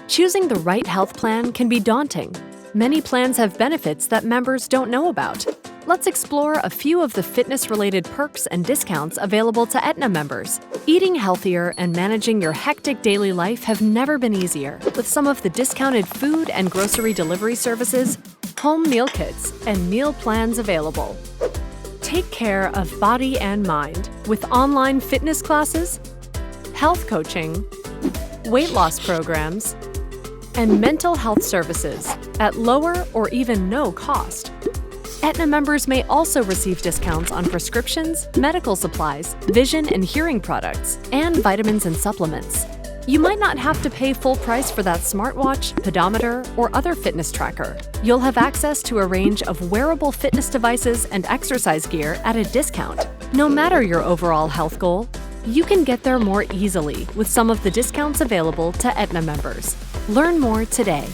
Choosing the right health plan can be daunting. Many plans have benefits that members don't know about. Let's explore a few of the fitness-related perks and discounts available to Aetna members. Eating healthier and managing your hectic daily life have never been easier, with some of the discounted food and grocery delivery services, home meal kits, and meal plans available. Take care of body and mind with online fitness classes, health coaching, weight loss programs, and mental health services at lower or even no cost. Aetna members may also receive discounts on prescriptions, medical supplies, vision and hearing products, and vitamins and supplements. You might not have to pay full price for that smartwatch, pedometer, or other fitness tracker. You'll have access to a range of wearable fitness devices and exercise gear at a discount. No matter your overall health goal, you can get there more easily with some of the discounts available to Aetna members. Learn more today.